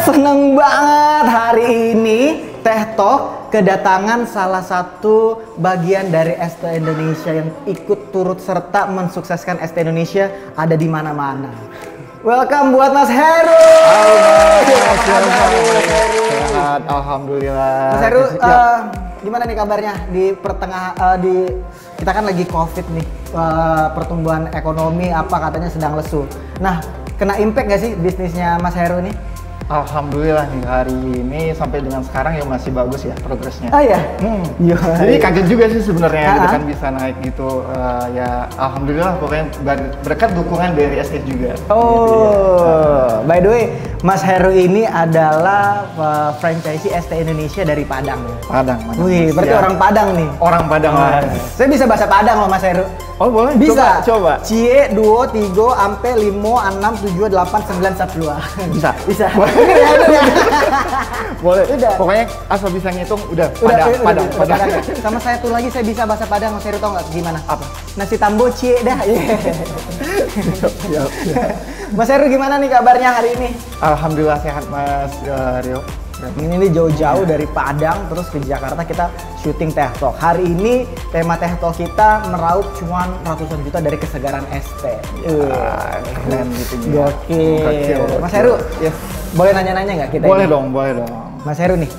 seneng banget hari ini Teh Talk kedatangan salah satu bagian dari ST Indonesia yang ikut turut serta mensukseskan ST Indonesia ada di mana-mana. Welcome buat Mas Heru. Sehat, alhamdulillah. Mas Heru, gimana nih kabarnya di kita kan lagi COVID nih, pertumbuhan ekonomi apa katanya sedang lesu. Nah, kena impact nggak sih bisnisnya Mas Heru nih? Alhamdulillah nih hari ini sampai dengan sekarang ya masih bagus ya progresnya. Oh iya? Jadi kaget juga sih sebenarnya gitu kan bisa naik gitu. Ya alhamdulillah pokoknya berkat dukungan dari ST juga. Oh, gitu, ya. By the way, Mas Heru ini adalah franchisee ST Indonesia dari Padang. Padang. Wih, berarti orang Padang nih. Orang Padang. Saya bisa bahasa Padang loh Mas Heru. Oh boleh? Bisa. Coba. Cie, duo, tigo, ampe, limo, enam, tujuh, delapan, sembilan, sepuluh. Bisa. Bisa. Boleh. Udah. Pokoknya asal bisa ngitung udah Padang. Sama saya tuh lagi saya bisa bahasa Padang. Mas Heru tau nggak gimana? Apa? Nasi tambo cie dah. Siap. Mas Heru gimana nih kabarnya hari ini? Alhamdulillah sehat Mas Rio. Ini nih jauh-jauh dari Padang terus ke Jakarta kita syuting Teh Talk. Hari ini tema Teh Talk kita meraup cuan ratusan juta dari kesegaran ST. Keren gitu ya. Gokil. Mas Heru, yes. Boleh nanya-nanya nggak kita? Boleh ini? dong. Mas Heru nih,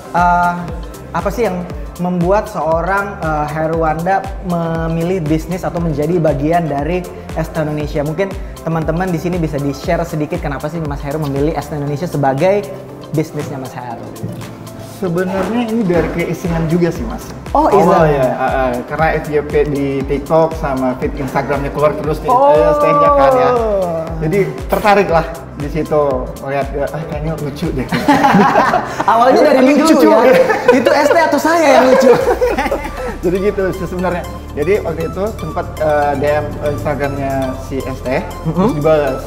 apa sih yang membuat seorang Heruwanda memilih bisnis atau menjadi bagian dari ST Indonesia? Mungkin teman-teman di sini bisa di-share sedikit kenapa sih Mas Heru memilih ST Indonesia sebagai bisnisnya Mas Heru? Sebenarnya ini dari keisengan juga sih Mas. Oh iya. Karena FYP di TikTok sama feed Instagramnya keluar terus nih ST-nya kan ya. Jadi tertarik lah di situ melihat kayaknya lucu deh. Awalnya dari lucu ya. Itu ST atau saya yang lucu? Jadi gitu sebenarnya. Jadi waktu itu sempat DM Instagramnya si ST terus dibalas.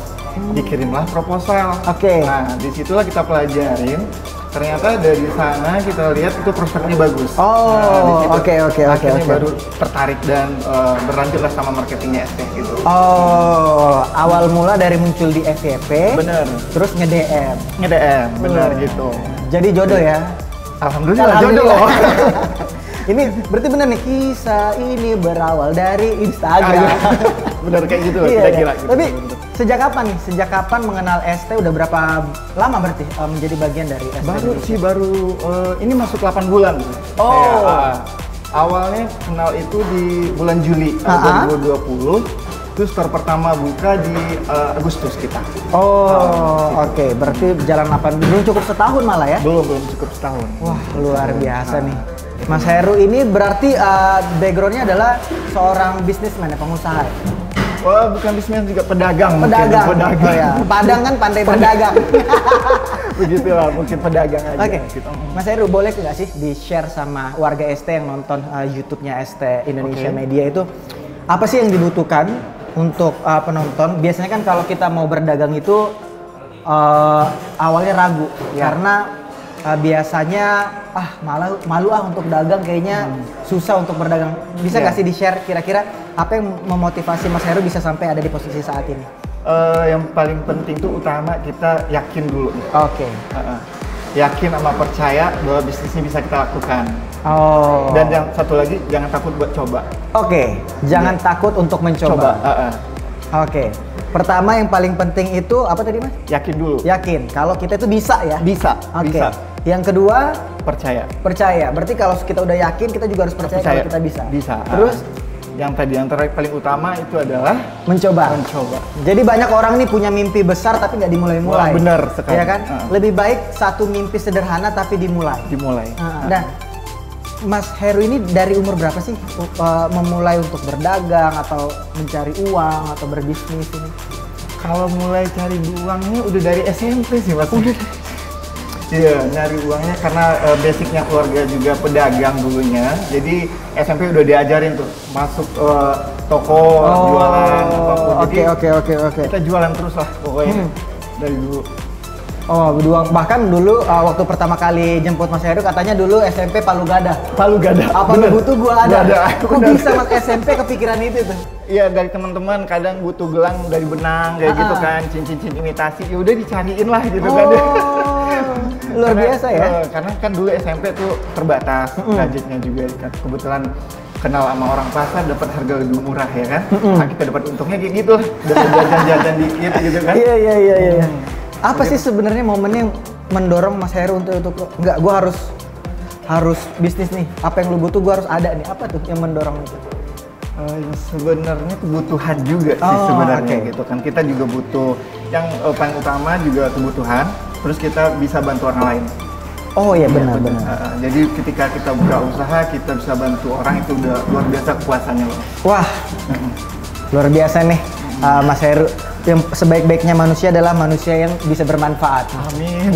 Dikirimlah proposal. Oke. Nah, disitulah kita pelajarin. Ternyata dari sana kita lihat itu prospeknya bagus. Oh, oke. Akhirnya baru tertarik dan berlanjutlah sama marketingnya ST gitu. Oh, awal mula dari muncul di FYP. Bener. Terus nge-DM. Bener gitu. Jadi jodoh ya? Alhamdulillah jodoh. Ini berarti bener nih kisah ini berawal dari Instagram. Bener kayak gitu Iya, kira-kira. Gitu. Tapi sejak kapan nih? Sejak kapan mengenal ST? Udah berapa lama berarti menjadi bagian dari ST? Baru ini masuk 8 bulan. Oh. Awalnya kenal itu di bulan Juli 2020. Terus store pertama buka di Agustus kita. Oke. Berarti jalan 8 belum cukup setahun malah ya? Belum cukup setahun. Wah, luar biasa nih. Mas Heru ini berarti backgroundnya adalah seorang bisnisman ya, pengusaha. Wah, bukan bisnismen juga pedagang. Pedagang. Oh ya, Padang kan pandai berdagang. Begitulah, mungkin pedagang aja. Oke. Gitu. Mas Heru boleh nggak sih di-share sama warga ST yang nonton YouTube-nya ST Indonesia Media itu apa sih yang dibutuhkan untuk penonton? Biasanya kan kalau kita mau berdagang itu awalnya ragu karena biasanya malu untuk dagang kayaknya susah untuk berdagang. Bisa nggak sih di-share kira-kira apa yang memotivasi Mas Heru bisa sampai ada di posisi saat ini? Yang paling penting tuh utama kita yakin dulu. Oke. Yakin sama percaya bahwa bisnisnya bisa kita lakukan. Dan yang satu lagi jangan takut buat coba. Oke. Jangan takut untuk mencoba. Oke. Pertama yang paling penting itu apa tadi Mas? Yakin dulu. Yakin. Kalau kita itu bisa ya? Bisa. Oke. Bisa. Yang kedua? Percaya. Berarti kalau kita udah yakin kita juga harus percaya kalau kita bisa. Bisa. Terus? Yang tadi yang paling utama itu adalah mencoba. Jadi banyak orang nih punya mimpi besar tapi nggak dimulai-mulai. Wah, bener sekali. Ya kan? Lebih baik satu mimpi sederhana tapi dimulai. Nah, Mas Heru ini dari umur berapa sih memulai untuk berdagang atau mencari uang atau berbisnis ini? Kalau mulai cari uangnya udah dari SMP sih Mas. Iya, nyari uangnya karena basicnya keluarga juga pedagang dulunya. Jadi SMP udah diajarin tuh masuk toko, jualan apapun. Oke. Kita jualan terus lah pokoknya dari dulu. Oh, bahkan dulu waktu pertama kali jemput Mas Heru katanya dulu SMP Palu Gada. Apa lu butuh gua ada. Kok bisa Mas SMP kepikiran itu tuh? Iya, dari teman-teman kadang butuh gelang dari benang kayak gitu kan, cincin imitasi. Ya udah dicariin lah gitu kan. luar biasa ya. Karena kan dulu SMP tuh terbatas budgetnya juga. Kebetulan kenal sama orang pasar, dapat harga lebih murah ya kan. Nah, kita dapat untungnya kayak gitu lah. Dapat jajan-jajan dikit gitu kan. Iya. Apa sih sebenarnya momennya yang mendorong Mas Heru untuk enggak, gue harus bisnis nih. Apa yang lu butuh gue harus ada nih. Apa tuh yang mendorong itu? Sebenarnya kebutuhan juga sih sebenarnya gitu kan. Kita juga butuh yang paling utama juga kebutuhan. Terus kita bisa bantu orang lain. Oh iya benar. Jadi ketika kita buka usaha, kita bisa bantu orang, itu udah luar biasa kepuasannya loh. Wah, luar biasa nih Mas Heru. Yang sebaik-baiknya manusia adalah manusia yang bisa bermanfaat. Amin.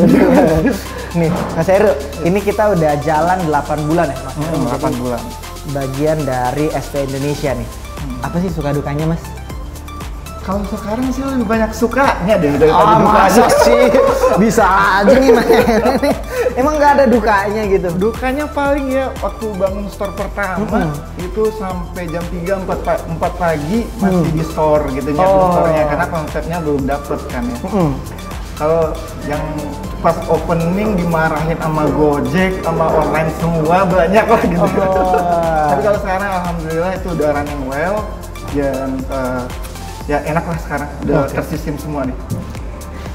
Nih Mas Heru, ini kita udah jalan 8 bulan ya Mas Heru. 8 bulan. Bagian dari ST Indonesia nih. Apa sih suka dukanya Mas? Kalau sekarang sih lebih banyak sukanya deh daripada dukanya. Masa sih? Bisa aja nih Mas Heru nih. Emang nggak ada dukanya gitu? Dukanya paling ya waktu bangun store pertama itu sampai jam 3, 4 pagi masih di store gitu, nyiapin store-nya karena konsepnya belum dapet kan ya. Kalau yang pas opening dimarahin sama Gojek, sama online semua banyak lah gitu. Tapi kalau sekarang alhamdulillah itu udah running well dan ya enak lah sekarang, udah tersistem semua nih.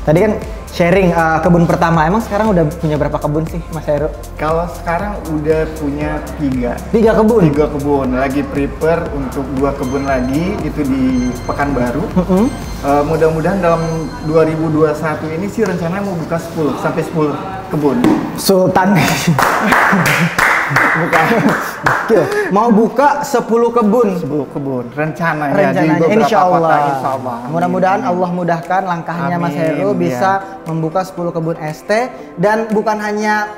Tadi kan sharing kebun pertama, emang sekarang udah punya berapa kebun sih Mas Heru? Kalau sekarang udah punya 3 kebun? 3 kebun, lagi prepare untuk 2 kebun lagi, itu di Pekanbaru. Mudah-mudahan dalam 2021 ini sih rencananya mau buka 10 sampai 10 kebun. Sultan. Bukan. Mau buka 10 kebun. 10 kebun rencananya di beberapa insya Allah. kota, insya Allah. Mudah-mudahan Allah mudahkan langkahnya Mas Heru bisa membuka 10 kebun ST dan bukan hanya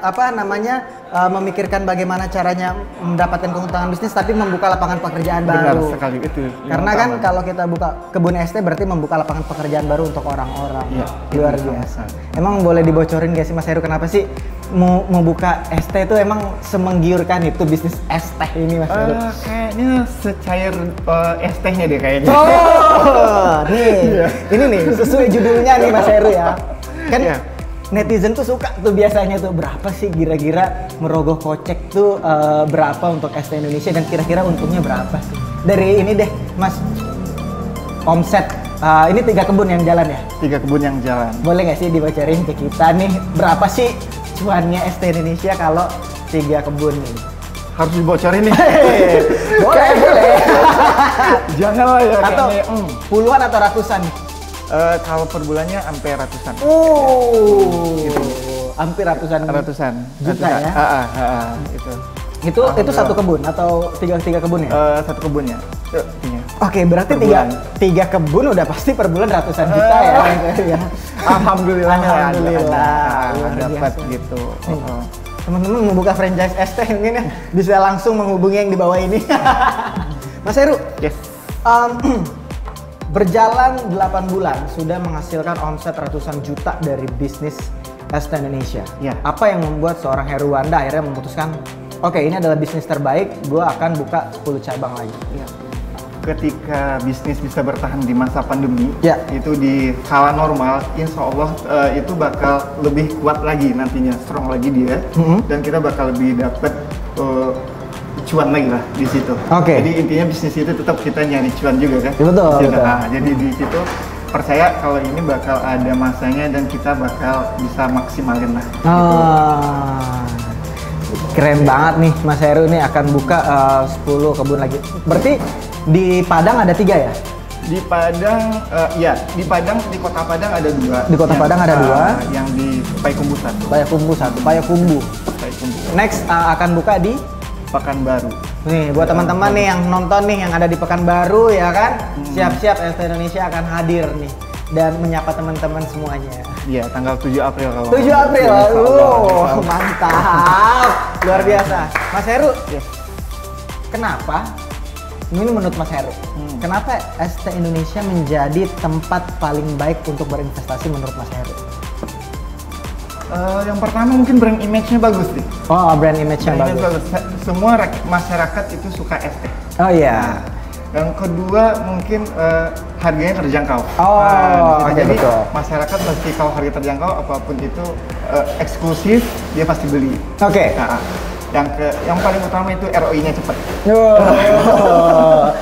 memikirkan bagaimana caranya mendapatkan keuntungan bisnis, tapi membuka lapangan pekerjaan Benar baru. sekali itu. Karena kan kalau kita buka kebun ST berarti membuka lapangan pekerjaan baru untuk orang-orang. Ya, luar biasa. Emang boleh dibocorin gak sih Mas Heru kenapa sih mau buka ST itu emang semenggiurkan itu bisnis ST ini Mas Heru? Kayaknya secair ST-nya deh kayaknya. Nih, ini nih sesuai judulnya nih Mas Heru ya. Kan netizen tuh suka tuh biasanya tuh berapa sih kira-kira merogoh kocek tuh berapa untuk ST Indonesia dan kira-kira untungnya berapa sih? Dari ini deh Mas, omset ini 3 kebun yang jalan ya? 3 kebun yang jalan. Boleh nggak sih dibocorin ke kita nih berapa sih cuannya ST Indonesia kalau 3 kebun ini? Harus dibocorin nih. Boleh. Janganlah ya. Atau puluhan atau ratusan? Kalau per bulannya sampai ratusan. Gitu. Hampir ratusan juta ya? Itu satu kebun atau tiga kebun ya? Satu kebunnya. Oke, berarti tiga kebun udah pasti per bulan ratusan juta ya? Alhamdulillah dapat gitu. Teman-teman mau buka franchise ST mungkin ya bisa langsung menghubungi yang di bawah ini. Mas Heru, yes. Berjalan 8 bulan sudah menghasilkan omset ratusan juta dari bisnis ST Indonesia. Ya. Apa yang membuat seorang Heruwanda akhirnya memutuskan, oke, ini adalah bisnis terbaik, gue akan buka 10 cabang lagi. Ya. Ketika bisnis bisa bertahan di masa pandemi, itu di skala normal, insya Allah itu bakal lebih kuat lagi nantinya, strong lagi dia, dan kita bakal lebih dapat cuan lagi lah di situ. Jadi intinya bisnis itu tetap kita nyari cuan juga kan. Betul. Nah, jadi di situ percaya kalau ini bakal ada masanya dan kita bakal bisa maksimalin lah. Keren banget nih Mas Heru nih akan buka 10 kebun lagi. Berarti di Padang ada 3 ya? Di Padang, di Kota Padang ada 2. Di Kota Padang ada 2. Yang di Payakumbuh 1. Payakumbuh. Next akan buka di Pekanbaru. Nih buat teman-teman nih yang nonton nih yang ada di Pekanbaru ya kan, siap-siap ST Indonesia akan hadir nih dan menyapa teman-teman semuanya. Iya, tanggal 7 April kalau. 7 April. Mantap. Luar biasa. Mas Heru, kenapa? Ini menurut Mas Heru, kenapa ST Indonesia menjadi tempat paling baik untuk berinvestasi menurut Mas Heru? Yang pertama mungkin brand image-nya bagus nih. Brand image-nya bagus. Semua masyarakat itu suka ST. Oh iya. Yang kedua mungkin harganya terjangkau. Jadi betul. Masyarakat pasti kalau harga terjangkau apapun itu eksklusif dia pasti beli. Oke. Nah, yang paling utama itu ROI-nya cepat.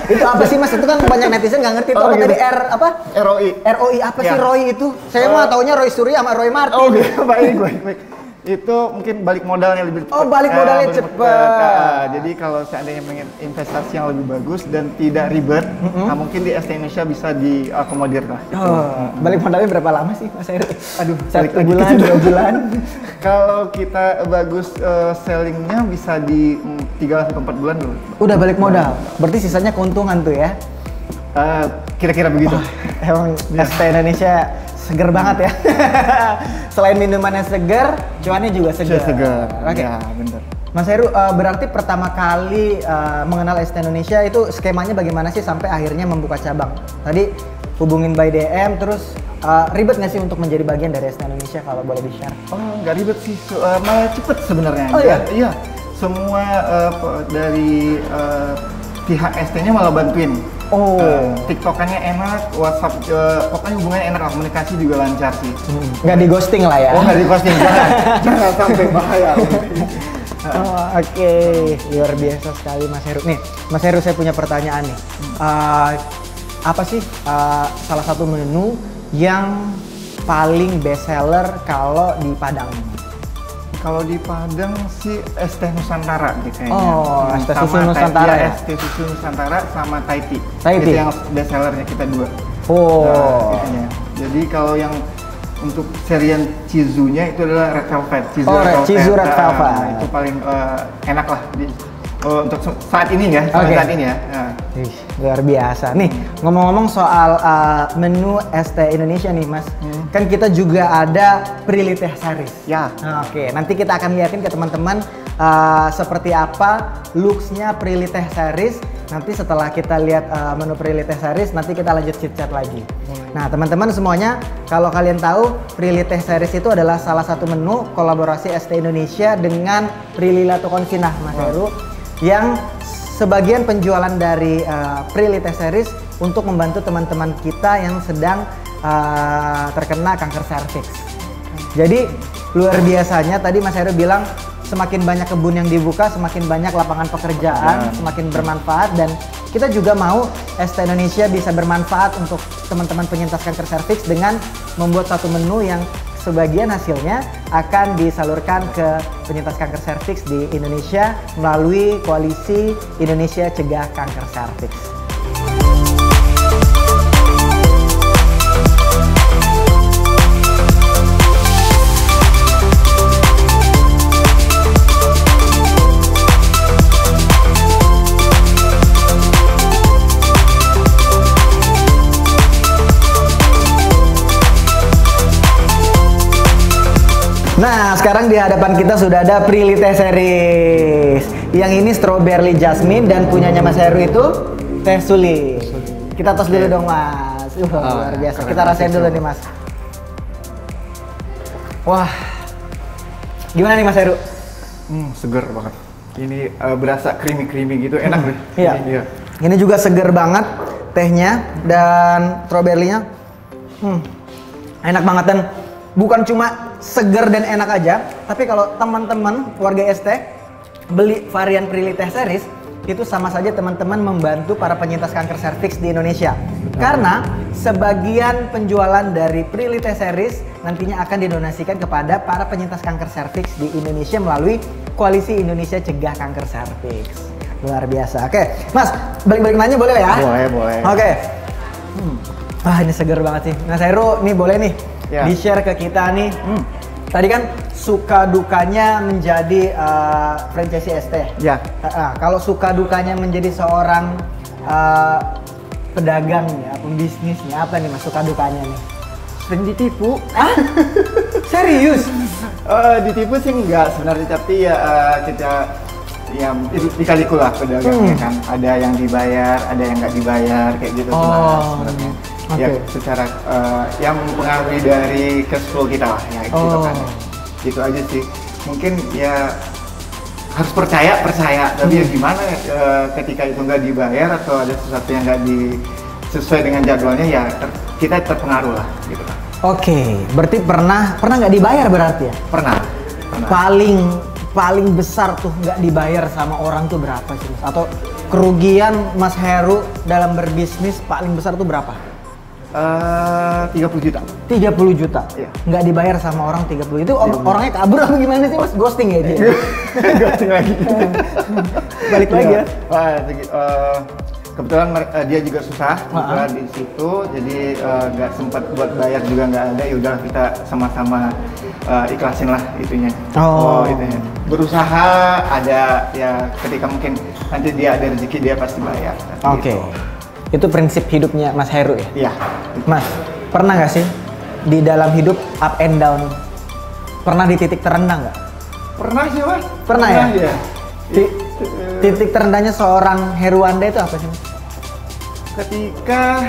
Itu apa sih Mas? Itu kan banyak netizen nggak ngerti itu apa gitu. tadi apa? ROI. ROI apa sih ROI itu? Saya mah taunya Roy Surya sama Roy Martin. Baik. Itu mungkin balik modalnya lebih cepat. Balik modalnya cepat. Jadi kalau seandainya ingin investasi yang lebih bagus dan tidak ribet, mungkin di ST Indonesia bisa diakomodir lah. Balik modalnya berapa lama sih Mas Heru? Aduh, 1 bulan, 2 bulan. Kalau kita bagus sellingnya bisa di 3 sampai 4 bulan dulu. Udah balik modal. Berarti sisanya keuntungan tuh ya? Kira-kira begitu. Emang ST Indonesia seger banget ya. Selain minumannya seger, cuannya juga seger. Oke. Ya, benar. Mas Heru, berarti pertama kali mengenal ST Indonesia itu skemanya bagaimana sih sampai akhirnya membuka cabang? Tadi hubungin by DM, terus ribet nggak sih untuk menjadi bagian dari ST Indonesia kalau boleh di-share? Nggak ribet sih, malah cepet sebenarnya. Iya. Semua dari pihak ST-nya malah bantuin. TikTokannya enak, WhatsApp, pokoknya hubungannya enak, komunikasi juga lancar sih. Nggak di ghosting lah ya? Nggak di ghosting, jangan sampai bahaya. Oke. Luar biasa sekali Mas Heru. Nih, Mas Heru saya punya pertanyaan nih. Apa sih salah satu menu yang paling best seller kalau di Padang? Kalau di Padang sih ST Nusantara gitu kayaknya. ST Susu Nusantara ya? ST Susu Nusantara sama Thai Tea. Itu yang best sellernya kita dua. Jadi kalau yang untuk serian Chizu-nya itu adalah Red Velvet. Chizu Red Velvet. Itu paling enak lah untuk saat ini ya. Saat ini ya. Luar biasa. Nih, ngomong-ngomong soal menu ST Indonesia nih Mas. Kan kita juga ada Prilly Teh Series. Ya. Oke, nanti kita akan liatin ke teman-teman seperti apa looks-nya Prilly Teh Series. Nanti setelah kita lihat menu Prilly Teh Series, nanti kita lanjut chit-chat lagi. Nah, teman-teman semuanya, kalau kalian tahu Prilly Teh Series itu adalah salah satu menu kolaborasi ST Indonesia dengan Prilly Latukonsina, Mas Heru, yang sebagian penjualan dari Prilly Teh Series untuk membantu teman-teman kita yang sedang terkena kanker serviks. Jadi luar biasanya tadi Mas Heru bilang semakin banyak kebun yang dibuka, semakin banyak lapangan pekerjaan, semakin bermanfaat, dan kita juga mau ST Indonesia bisa bermanfaat untuk teman-teman penyintas kanker serviks dengan membuat satu menu yang sebagian hasilnya akan disalurkan ke penyintas kanker serviks di Indonesia melalui Koalisi Indonesia Cegah Kanker Serviks. Nah, sekarang di hadapan kita sudah ada Prilly Teh Series. Yang ini strawberry jasmine dan punyanya Mas Heru itu teh sulit. Kita tos dulu dong Mas. Luar biasa. Kita rasain dulu nih Mas. Wah, gimana nih Mas Heru? Seger banget. Ini berasa creamy gitu, enak deh. Iya. Ini juga seger banget tehnya dan strawberry-nya. Enak banget, dan bukan cuma seger dan enak aja, tapi kalau teman-teman warga ST beli varian Prilly Teh Series, itu sama saja teman-teman membantu para penyintas kanker serviks di Indonesia. Karena sebagian penjualan dari Prilly Teh Series nantinya akan didonasikan kepada para penyintas kanker serviks di Indonesia melalui Koalisi Indonesia Cegah Kanker Serviks. Luar biasa. Oke, Mas, balik-balik nanya boleh ya? Boleh. Oke. Wah, ini seger banget sih. Mas Heru, nih boleh nih di-share ke kita nih. Tadi kan suka dukanya menjadi franchisee ST. Ya. Kalau suka dukanya menjadi seorang pedagang ya, pembisnis nih, apa nih Mas suka dukanya nih? Sering ditipu. Serius? Ditipu sih enggak sebenarnya, tapi ya kita ya dikaliku lah pedagangnya kan. Ada yang dibayar, ada yang nggak dibayar, kayak gitu sebenarnya. Ya secara yang mempengaruhi dari cash flow kita lah ya, gitu kan. Gitu aja sih. Mungkin ya harus percaya, tapi ya gimana ketika itu nggak dibayar atau ada sesuatu yang nggak sesuai dengan jadwalnya ya kita terpengaruh lah gitu kan. Oke, berarti pernah nggak dibayar berarti ya? Pernah. Paling besar tuh nggak dibayar sama orang tuh berapa sih Mas? Atau kerugian Mas Heru dalam berbisnis paling besar tuh berapa? 30 juta. 30 juta? Iya. Nggak dibayar sama orang 30 itu orangnya kabur apa gimana sih Mas? Ghosting ya dia? Ghosting lagi. Balik lagi ya? Kebetulan dia juga susah di situ, jadi nggak sempat buat bayar juga nggak ada. Ya udah kita sama-sama ikhlasin lah itunya. Itunya. Berusaha ada ya ketika mungkin nanti dia ada rezeki dia pasti bayar. Oke. Itu prinsip hidupnya Mas Heru ya? Iya. Mas, pernah nggak sih di dalam hidup up and down? Pernah di titik terendah nggak? Pernah sih Mas. Pernah ya? Titik terendahnya seorang Heruwanda itu apa sih Mas? Ketika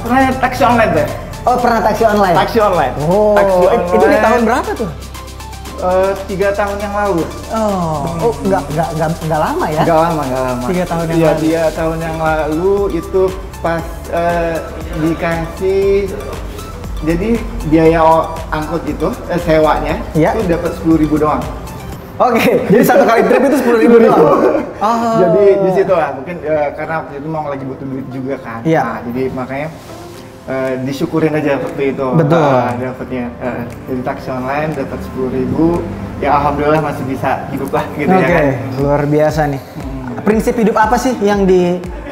pernah taksi online deh. Oh, pernah taksi online? Taksi online. Oh, taksi online. Itu di tahun berapa tuh? 3 tahun yang lalu. Nggak lama ya? Nggak lama. 3 tahun yang lalu. 3 tahun yang lalu itu pas dikasih, jadi biaya angkut itu sewanya itu dapat 10.000 doang. Oke, jadi satu kali trip itu 10.000 doang. Jadi di situ lah mungkin karena waktu itu mau lagi butuh duit juga kan. Iya. Nah, jadi makanya disyukurin aja waktu itu. Betul. Dapatnya jadi taksi online dapat 10.000, ya alhamdulillah masih bisa hidup lah gitu ya kan. Luar biasa nih. Prinsip hidup apa sih yang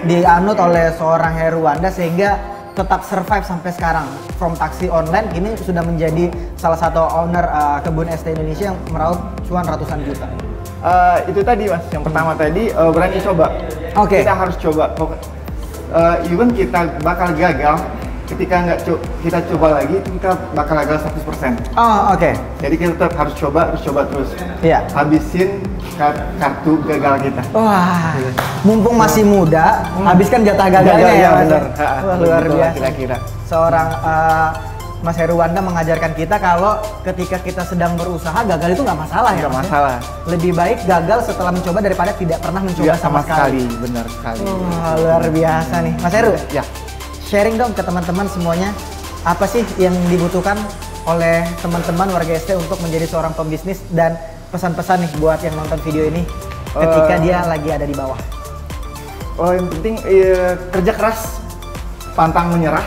dianut oleh seorang Heruwanda sehingga tetap survive sampai sekarang? From taksi online ini sudah menjadi salah satu owner kebun ST Indonesia yang meraup cuan ratusan juta. Itu tadi Mas, yang pertama tadi berani coba. Kita harus coba. Even kita bakal gagal, ketika nggak kita coba lagi, kita bakal gagal 100%. Jadi kita tetap harus coba terus. Iya. Habisin kartu gagal kita. Wah, mumpung masih muda, habiskan jatah gagalnya ya Mas. Wah, luar biasa. Kira-kira. Seorang Mas Heruwanda mengajarkan kita kalau ketika kita sedang berusaha, gagal itu nggak masalah ya? Nggak masalah. Lebih baik gagal setelah mencoba daripada tidak pernah mencoba sama sekali. Benar sekali. Wah, luar biasa nih. Mas Heru, ya. Sharing dong ke teman-teman semuanya, apa sih yang dibutuhkan oleh teman-teman warga ST untuk menjadi seorang pembisnis, dan pesan-pesan nih buat yang nonton video ini ketika dia lagi ada di bawah. Yang penting kerja keras, pantang menyerah,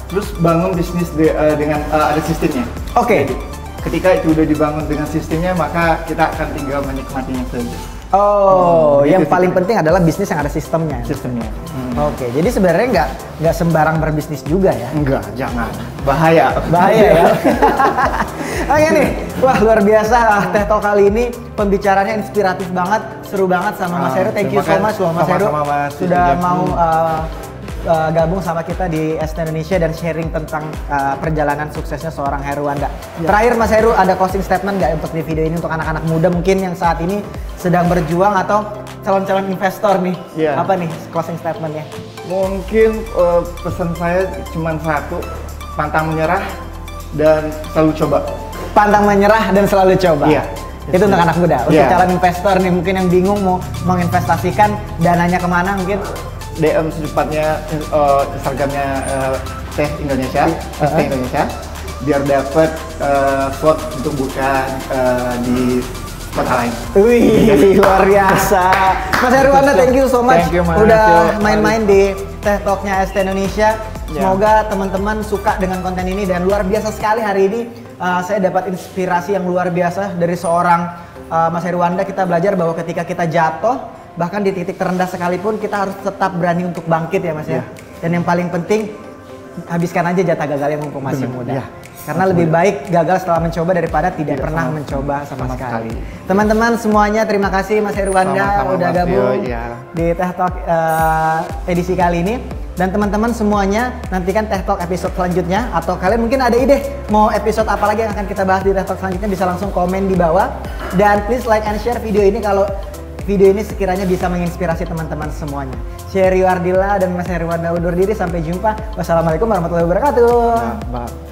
terus bangun bisnis dengan ada sistemnya. Jadi, ketika itu udah dibangun dengan sistemnya, maka kita akan tinggal menikmatinya saja. Yang paling penting adalah bisnis yang ada sistemnya. Jadi sebenarnya nggak sembarang berbisnis juga ya? Enggak, jangan. Bahaya ya. Oke nih, wah luar biasa Teh Talk kali ini pembicaranya inspiratif banget, seru banget sama Mas Heru. Thank you so much loh Mas Heru sudah mau gabung sama kita di ST Indonesia dan sharing tentang perjalanan suksesnya seorang Heruwanda. Terakhir Mas Heru, ada closing statement nggak untuk di video ini untuk anak-anak muda mungkin yang saat ini sedang berjuang atau calon-calon investor nih? Apa nih closing statementnya? Mungkin pesan saya cuma satu, pantang menyerah dan selalu coba. Pantang menyerah dan selalu coba. Itu untuk anak muda. Untuk calon investor nih mungkin yang bingung mau menginvestasikan dananya kemana, mungkin DM secepatnya Instagramnya Teh Indonesia, ST Indonesia, biar dapat slot untuk buka di kota lain. Wih, luar biasa. Mas Heruwanda, thank you so much. Udah main-main di Teh Talk-nya ST Indonesia. Semoga teman-teman suka dengan konten ini, dan luar biasa sekali hari ini saya dapat inspirasi yang luar biasa dari seorang Mas Heruwanda. Kita belajar bahwa ketika kita jatuh, bahkan di titik terendah sekalipun, kita harus tetap berani untuk bangkit ya Mas ya. Dan yang paling penting, habiskan aja jatah gagalnya mumpung masih muda. Karena lebih baik gagal setelah mencoba daripada tidak pernah mencoba sama sekali. Teman-teman semuanya, terima kasih Mas Heruwanda udah gabung di Teh Talk edisi kali ini. Dan teman-teman semuanya, nantikan Teh Talk episode selanjutnya, atau kalian mungkin ada ide mau episode apa lagi yang akan kita bahas di Teh Talk selanjutnya, bisa langsung komen di bawah. Dan please like and share video ini kalau video ini sekiranya bisa menginspirasi teman-teman semuanya. Saya Rio Ardila dan Mas Heruwanda undur diri, sampai jumpa. Wassalamualaikum warahmatullahi wabarakatuh.